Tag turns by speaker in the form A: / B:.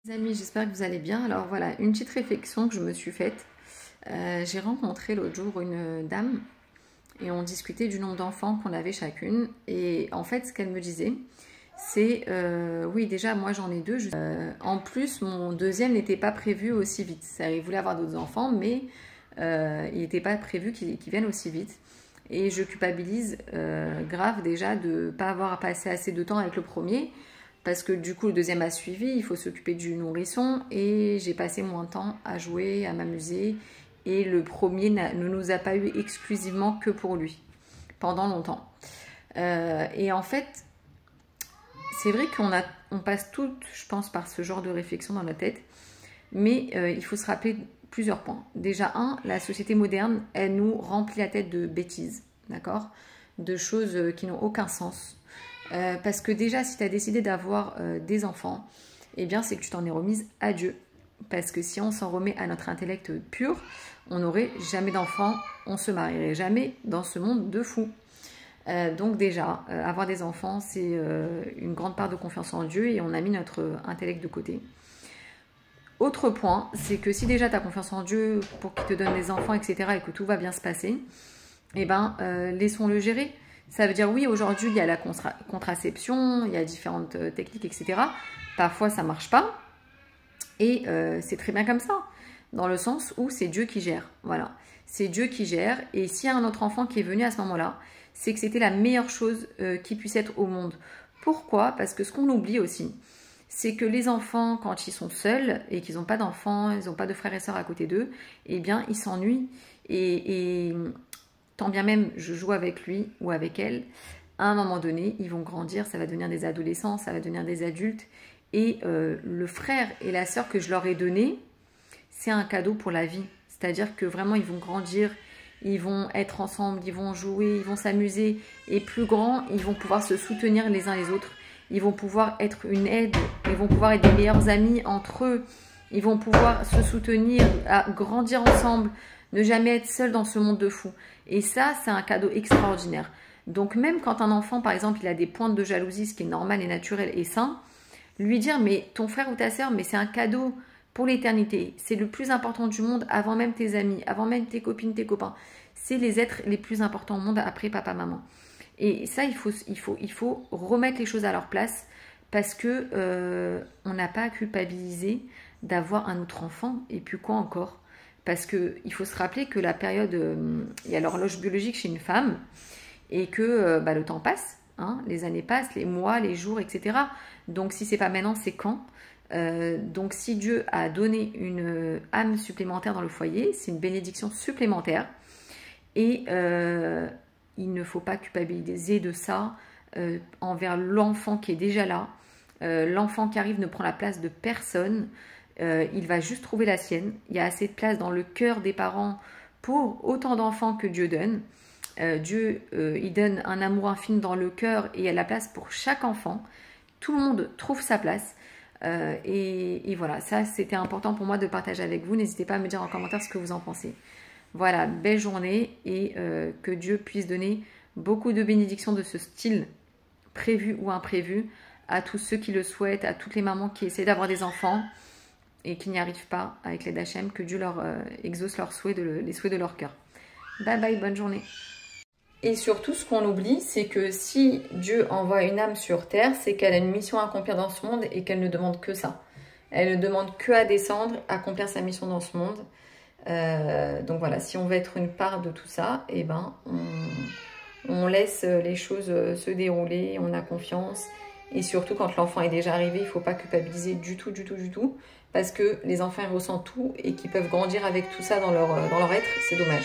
A: Les amis, j'espère que vous allez bien. Alors voilà, une petite réflexion que je me suis faite. J'ai rencontré l'autre jour une dame et on discutait du nombre d'enfants qu'on avait chacune. Et en fait, ce qu'elle me disait, c'est oui, déjà, moi j'en ai deux. En plus, mon deuxième n'était pas prévu aussi vite. Il voulait avoir d'autres enfants, mais il n'était pas prévu qu'ils viennent aussi vite. Et je culpabilise grave déjà de ne pas avoir passé assez de temps avec le premier. Parce que du coup, le deuxième a suivi, il faut s'occuper du nourrisson et j'ai passé moins de temps à jouer, à m'amuser. Et le premier ne nous a pas eu exclusivement que pour lui, pendant longtemps. Et en fait, c'est vrai qu'on passe toutes, je pense, par ce genre de réflexion dans la tête. Mais il faut se rappeler plusieurs points. Déjà, la société moderne, elle nous remplit la tête de bêtises, d'accord ? De choses qui n'ont aucun sens. Parce que déjà, si tu as décidé d'avoir des enfants, eh bien, c'est que tu t'en es remise à Dieu. Parce que si on s'en remet à notre intellect pur, on n'aurait jamais d'enfants, on se marierait jamais dans ce monde de fous. Donc déjà, avoir des enfants, c'est une grande part de confiance en Dieu et on a mis notre intellect de côté. Autre point, c'est que si déjà tu as confiance en Dieu pour qu'il te donne des enfants, etc., et que tout va bien se passer, eh ben, laissons-le gérer. Ça veut dire, oui, aujourd'hui, il y a la contraception, il y a différentes techniques, etc. Parfois, ça ne marche pas. Et c'est très bien comme ça, dans le sens où c'est Dieu qui gère. Voilà, c'est Dieu qui gère. Et s'il y a un autre enfant qui est venu à ce moment-là, c'est que c'était la meilleure chose qui puisse être au monde. Pourquoi? Parce que ce qu'on oublie aussi, c'est que les enfants, quand ils sont seuls et qu'ils n'ont pas d'enfants, ils n'ont pas de frères et sœurs à côté d'eux, eh bien, ils s'ennuient. Et tant bien même je joue avec lui ou avec elle, à un moment donné, ils vont grandir, ça va devenir des adolescents, ça va devenir des adultes. Et le frère et la sœur que je leur ai donné, c'est un cadeau pour la vie. C'est-à-dire que vraiment, ils vont grandir, ils vont être ensemble, ils vont jouer, ils vont s'amuser. Et plus grands, ils vont pouvoir se soutenir les uns les autres. Ils vont pouvoir être une aide, ils vont pouvoir être des meilleurs amis entre eux. Ils vont pouvoir se soutenir, grandir ensemble, ne jamais être seuls dans ce monde de fous. Et ça, c'est un cadeau extraordinaire. Donc même quand un enfant, par exemple, il a des pointes de jalousie, ce qui est normal et naturel et sain, lui dire, mais ton frère ou ta sœur, mais c'est un cadeau pour l'éternité. C'est le plus important du monde avant même tes amis, avant même tes copines, tes copains. C'est les êtres les plus importants au monde après papa, maman. Et ça, il faut remettre les choses à leur place parce que on n'a pas à culpabiliser d'avoir un autre enfant. Et puis quoi encore ? Parce qu'il faut se rappeler que la période, il y a l'horloge biologique chez une femme et que le temps passe, hein, les années passent, les mois, les jours, etc. Donc si c'est pas maintenant, c'est quand ? Donc si Dieu a donné une âme supplémentaire dans le foyer, c'est une bénédiction supplémentaire. Et il ne faut pas culpabiliser de ça envers l'enfant qui est déjà là. L'enfant qui arrive ne prend la place de personne. Il va juste trouver la sienne. Il y a assez de place dans le cœur des parents pour autant d'enfants que Dieu donne. Dieu, il donne un amour infini dans le cœur et il y a la place pour chaque enfant. Tout le monde trouve sa place. Et voilà, ça c'était important pour moi de partager avec vous. N'hésitez pas à me dire en commentaire ce que vous en pensez. Voilà, belle journée et que Dieu puisse donner beaucoup de bénédictions de ce style, prévu ou imprévu, à tous ceux qui le souhaitent, à toutes les mamans qui essaient d'avoir des enfants et qui n'y arrivent pas avec l'aide d'Hachem, que Dieu leur exauce leurs souhaits, les souhaits de leur cœur. Bye bye, bonne journée. Et surtout, ce qu'on oublie, c'est que si Dieu envoie une âme sur terre, c'est qu'elle a une mission à accomplir dans ce monde et qu'elle ne demande que ça. Elle ne demande que à descendre, à accomplir sa mission dans ce monde. Donc voilà, si on veut être une part de tout ça, eh ben, on laisse les choses se dérouler, on a confiance. Et surtout, quand l'enfant est déjà arrivé, il ne faut pas culpabiliser du tout. Parce que les enfants ils ressentent tout et qu'ils peuvent grandir avec tout ça dans leur être, c'est dommage.